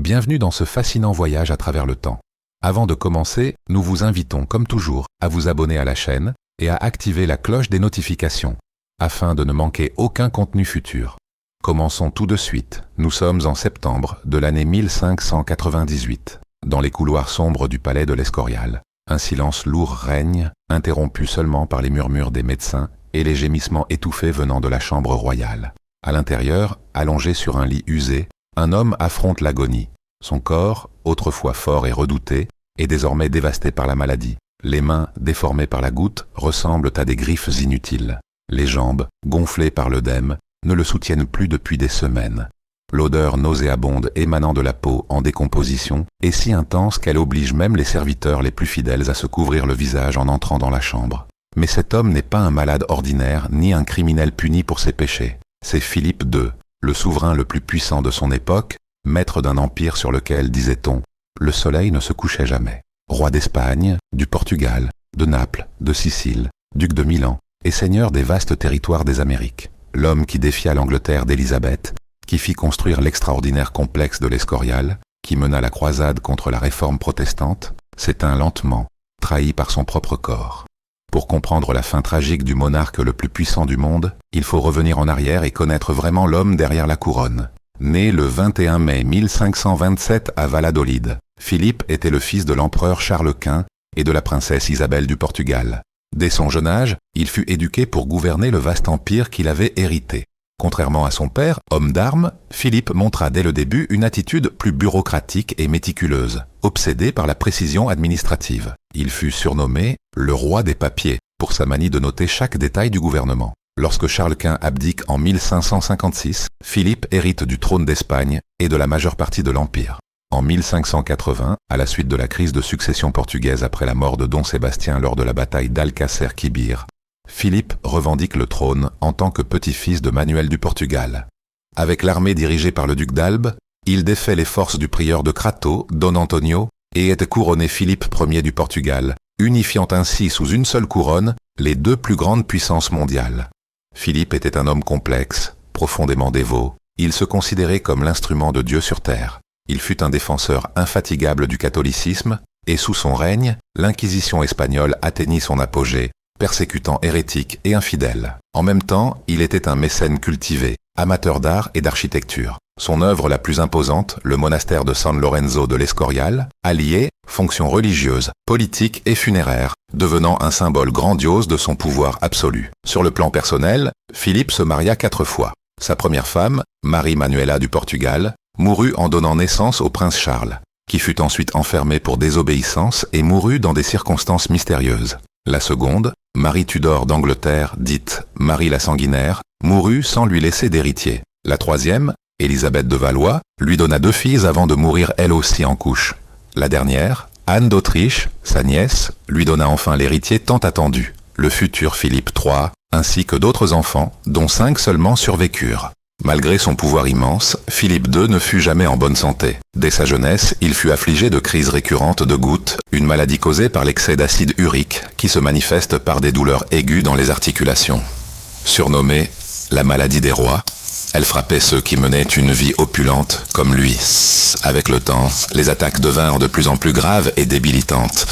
Bienvenue dans ce fascinant voyage à travers le temps. Avant de commencer, nous vous invitons, comme toujours, à vous abonner à la chaîne et à activer la cloche des notifications, afin de ne manquer aucun contenu futur. Commençons tout de suite. Nous sommes en septembre de l'année 1598, dans les couloirs sombres du palais de l'Escorial. Un silence lourd règne, interrompu seulement par les murmures des médecins et les gémissements étouffés venant de la chambre royale. À l'intérieur, allongé sur un lit usé, un homme affronte l'agonie. Son corps, autrefois fort et redouté, est désormais dévasté par la maladie. Les mains, déformées par la goutte, ressemblent à des griffes inutiles. Les jambes, gonflées par l'œdème, ne le soutiennent plus depuis des semaines. L'odeur nauséabonde émanant de la peau en décomposition est si intense qu'elle oblige même les serviteurs les plus fidèles à se couvrir le visage en entrant dans la chambre. Mais cet homme n'est pas un malade ordinaire ni un criminel puni pour ses péchés. C'est Philippe II, le souverain le plus puissant de son époque, maître d'un empire sur lequel, disait-on, le soleil ne se couchait jamais. Roi d'Espagne, du Portugal, de Naples, de Sicile, duc de Milan et seigneur des vastes territoires des Amériques. L'homme qui défia l'Angleterre d'Élisabeth, qui fit construire l'extraordinaire complexe de l'Escorial, qui mena la croisade contre la réforme protestante, s'éteint lentement, trahi par son propre corps. Pour comprendre la fin tragique du monarque le plus puissant du monde, il faut revenir en arrière et connaître vraiment l'homme derrière la couronne. Né le 21 mai 1527 à Valladolid, Philippe était le fils de l'empereur Charles Quint et de la princesse Isabelle du Portugal. Dès son jeune âge, il fut éduqué pour gouverner le vaste empire qu'il avait hérité. Contrairement à son père, homme d'armes, Philippe montra dès le début une attitude plus bureaucratique et méticuleuse, obsédé par la précision administrative. Il fut surnommé « le roi des papiers » pour sa manie de noter chaque détail du gouvernement. Lorsque Charles Quint abdique en 1556, Philippe hérite du trône d'Espagne et de la majeure partie de l'Empire. En 1580, à la suite de la crise de succession portugaise après la mort de Don Sébastien lors de la bataille d'Alcácer Quibir, Philippe revendique le trône en tant que petit-fils de Manuel du Portugal. Avec l'armée dirigée par le duc d'Albe, il défait les forces du prieur de Crato, Don Antonio, et était couronné Philippe Ier du Portugal, unifiant ainsi sous une seule couronne les deux plus grandes puissances mondiales. Philippe était un homme complexe, profondément dévot. Il se considérait comme l'instrument de Dieu sur terre. Il fut un défenseur infatigable du catholicisme, et sous son règne, l'Inquisition espagnole atteignit son apogée, persécutant hérétiques et infidèles. En même temps, il était un mécène cultivé, amateur d'art et d'architecture. Son œuvre la plus imposante, le monastère de San Lorenzo de l'Escorial, alliait fonctions religieuses, politiques et funéraires, devenant un symbole grandiose de son pouvoir absolu. Sur le plan personnel, Philippe se maria 4 fois. Sa première femme, Marie Manuela du Portugal, mourut en donnant naissance au prince Charles, qui fut ensuite enfermé pour désobéissance et mourut dans des circonstances mystérieuses. La seconde, Marie Tudor d'Angleterre, dite Marie la Sanguinaire, mourut sans lui laisser d'héritier. La troisième, Élisabeth de Valois, lui donna 2 filles avant de mourir elle aussi en couche. La dernière, Anne d'Autriche, sa nièce, lui donna enfin l'héritier tant attendu, le futur Philippe III, ainsi que d'autres enfants, dont 5 seulement survécurent. Malgré son pouvoir immense, Philippe II ne fut jamais en bonne santé. Dès sa jeunesse, il fut affligé de crises récurrentes de gouttes, une maladie causée par l'excès d'acide urique qui se manifeste par des douleurs aiguës dans les articulations. Surnommée la maladie des rois, elle frappait ceux qui menaient une vie opulente comme lui. Avec le temps, les attaques devinrent de plus en plus graves et débilitantes.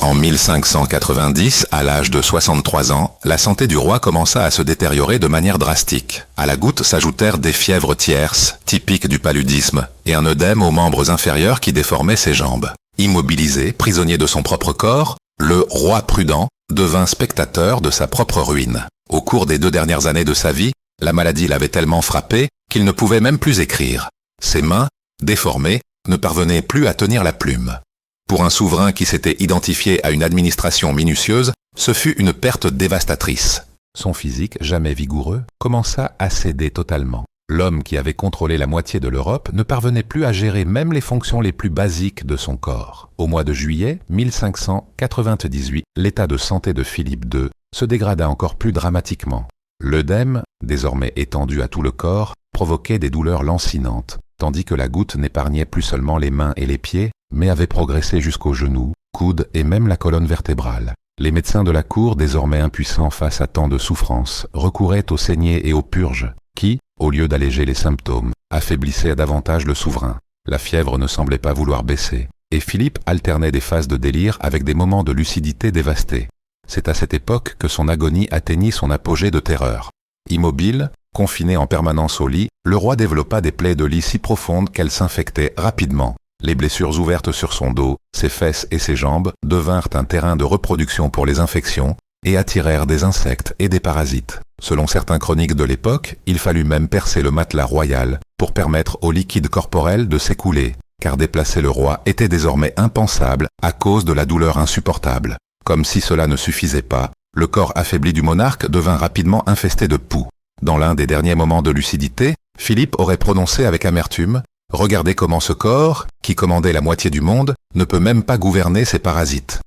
En 1590, à l'âge de 63 ans, la santé du roi commença à se détériorer de manière drastique. À la goutte s'ajoutèrent des fièvres tierces, typiques du paludisme, et un œdème aux membres inférieurs qui déformait ses jambes. Immobilisé, prisonnier de son propre corps, le roi prudent devint spectateur de sa propre ruine. Au cours des 2 dernières années de sa vie, la maladie l'avait tellement frappé qu'il ne pouvait même plus écrire. Ses mains, déformées, ne parvenaient plus à tenir la plume. Pour un souverain qui s'était identifié à une administration minutieuse, ce fut une perte dévastatrice. Son physique, jamais vigoureux, commença à céder totalement. L'homme qui avait contrôlé la moitié de l'Europe ne parvenait plus à gérer même les fonctions les plus basiques de son corps. Au mois de juillet 1598, l'état de santé de Philippe II se dégrada encore plus dramatiquement. L'œdème, désormais étendu à tout le corps, provoquait des douleurs lancinantes, tandis que la goutte n'épargnait plus seulement les mains et les pieds, mais avait progressé jusqu'aux genoux, coudes et même la colonne vertébrale. Les médecins de la cour, désormais impuissants face à tant de souffrances, recouraient aux saignées et aux purges, qui, au lieu d'alléger les symptômes, affaiblissait davantage le souverain. La fièvre ne semblait pas vouloir baisser, et Philippe alternait des phases de délire avec des moments de lucidité dévastés. C'est à cette époque que son agonie atteignit son apogée de terreur. Immobile, confiné en permanence au lit, le roi développa des plaies de lit si profondes qu'elles s'infectaient rapidement. Les blessures ouvertes sur son dos, ses fesses et ses jambes devinrent un terrain de reproduction pour les infections et attirèrent des insectes et des parasites. Selon certains chroniques de l'époque, il fallut même percer le matelas royal pour permettre au liquide corporel de s'écouler, car déplacer le roi était désormais impensable à cause de la douleur insupportable. Comme si cela ne suffisait pas, le corps affaibli du monarque devint rapidement infesté de poux. Dans l'un des derniers moments de lucidité, Philippe aurait prononcé avec amertume « Regardez comment ce corps, qui commandait la moitié du monde, ne peut même pas gouverner ses parasites ».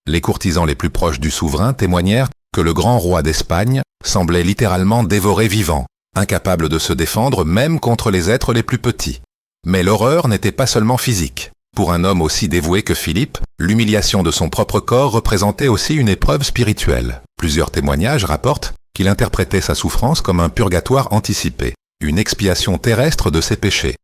Les courtisans les plus proches du souverain témoignèrent que le grand roi d'Espagne semblait littéralement dévoré vivant, incapable de se défendre même contre les êtres les plus petits. Mais l'horreur n'était pas seulement physique. Pour un homme aussi dévoué que Philippe, l'humiliation de son propre corps représentait aussi une épreuve spirituelle. Plusieurs témoignages rapportent qu'il interprétait sa souffrance comme un purgatoire anticipé, une expiation terrestre de ses péchés.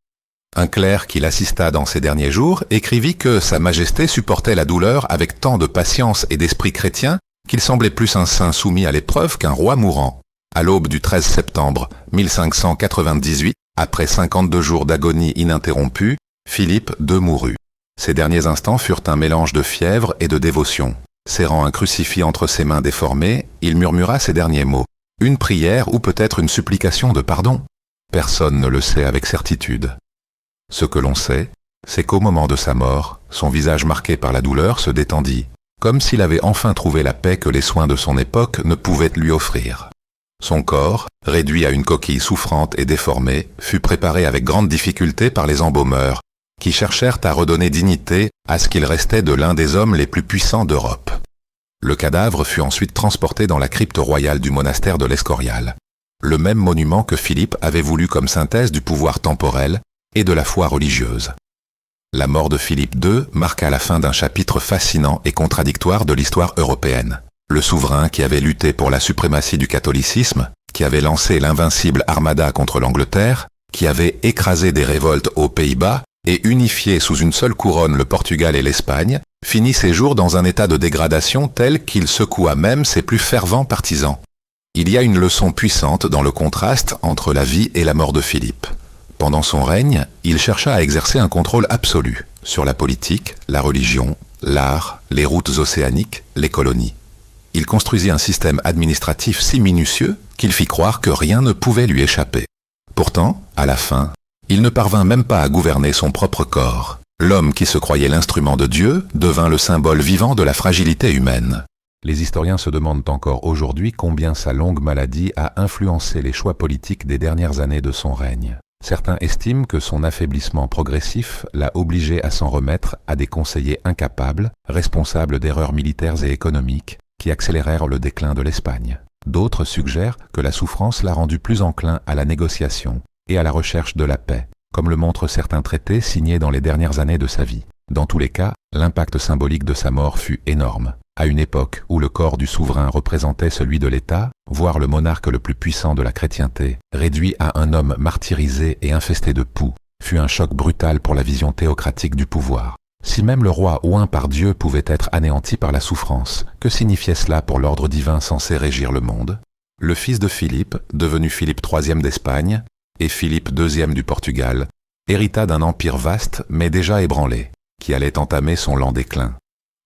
Un clerc qui l'assista dans ses derniers jours écrivit que Sa Majesté supportait la douleur avec tant de patience et d'esprit chrétien qu'il semblait plus un saint soumis à l'épreuve qu'un roi mourant. À l'aube du 13 septembre 1598, après 52 jours d'agonie ininterrompue, Philippe II mourut. Ses derniers instants furent un mélange de fièvre et de dévotion. Serrant un crucifix entre ses mains déformées, il murmura ces derniers mots. Une prière ou peut-être une supplication de pardon? Personne ne le sait avec certitude. Ce que l'on sait, c'est qu'au moment de sa mort, son visage marqué par la douleur se détendit, comme s'il avait enfin trouvé la paix que les soins de son époque ne pouvaient lui offrir. Son corps, réduit à une coquille souffrante et déformée, fut préparé avec grande difficulté par les embaumeurs, qui cherchèrent à redonner dignité à ce qu'il restait de l'un des hommes les plus puissants d'Europe. Le cadavre fut ensuite transporté dans la crypte royale du monastère de l'Escorial, le même monument que Philippe avait voulu comme synthèse du pouvoir temporel et de la foi religieuse. La mort de Philippe II marqua la fin d'un chapitre fascinant et contradictoire de l'histoire européenne. Le souverain qui avait lutté pour la suprématie du catholicisme, qui avait lancé l'invincible armada contre l'Angleterre, qui avait écrasé des révoltes aux Pays-Bas et unifié sous une seule couronne le Portugal et l'Espagne, finit ses jours dans un état de dégradation tel qu'il secoua même ses plus fervents partisans. Il y a une leçon puissante dans le contraste entre la vie et la mort de Philippe. Pendant son règne, il chercha à exercer un contrôle absolu sur la politique, la religion, l'art, les routes océaniques, les colonies. Il construisit un système administratif si minutieux qu'il fit croire que rien ne pouvait lui échapper. Pourtant, à la fin, il ne parvint même pas à gouverner son propre corps. L'homme qui se croyait l'instrument de Dieu devint le symbole vivant de la fragilité humaine. Les historiens se demandent encore aujourd'hui combien sa longue maladie a influencé les choix politiques des dernières années de son règne. Certains estiment que son affaiblissement progressif l'a obligé à s'en remettre à des conseillers incapables, responsables d'erreurs militaires et économiques, qui accélérèrent le déclin de l'Espagne. D'autres suggèrent que la souffrance l'a rendu plus enclin à la négociation et à la recherche de la paix, comme le montrent certains traités signés dans les dernières années de sa vie. Dans tous les cas, l'impact symbolique de sa mort fut énorme. À une époque où le corps du souverain représentait celui de l'État, voir le monarque le plus puissant de la chrétienté, réduit à un homme martyrisé et infesté de poux, fut un choc brutal pour la vision théocratique du pouvoir. Si même le roi oint par Dieu pouvait être anéanti par la souffrance, que signifiait cela pour l'ordre divin censé régir le monde? Le fils de Philippe, devenu Philippe III d'Espagne, et Philippe II du Portugal, hérita d'un empire vaste mais déjà ébranlé, qui allait entamer son lent déclin.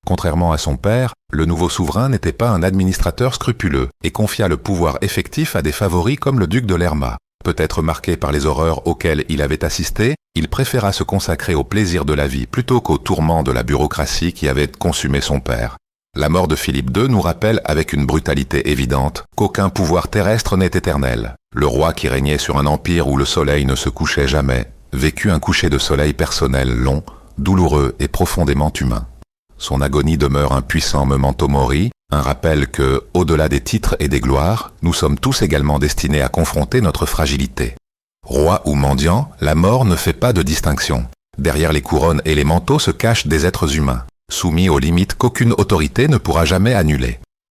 Contrairement à son père, le nouveau souverain n'était pas un administrateur scrupuleux et confia le pouvoir effectif à des favoris comme le duc de Lerma. Peut-être marqué par les horreurs auxquelles il avait assisté, il préféra se consacrer au plaisir de la vie plutôt qu'aux tourments de la bureaucratie qui avait consumé son père. La mort de Philippe II nous rappelle avec une brutalité évidente qu'aucun pouvoir terrestre n'est éternel. Le roi qui régnait sur un empire où le soleil ne se couchait jamais, vécut un coucher de soleil personnel long, douloureux et profondément humain. Son agonie demeure un puissant memento mori, un rappel que, au-delà des titres et des gloires, nous sommes tous également destinés à confronter notre fragilité. Roi ou mendiant, la mort ne fait pas de distinction. Derrière les couronnes et les manteaux se cachent des êtres humains, soumis aux limites qu'aucune autorité ne pourra jamais annuler.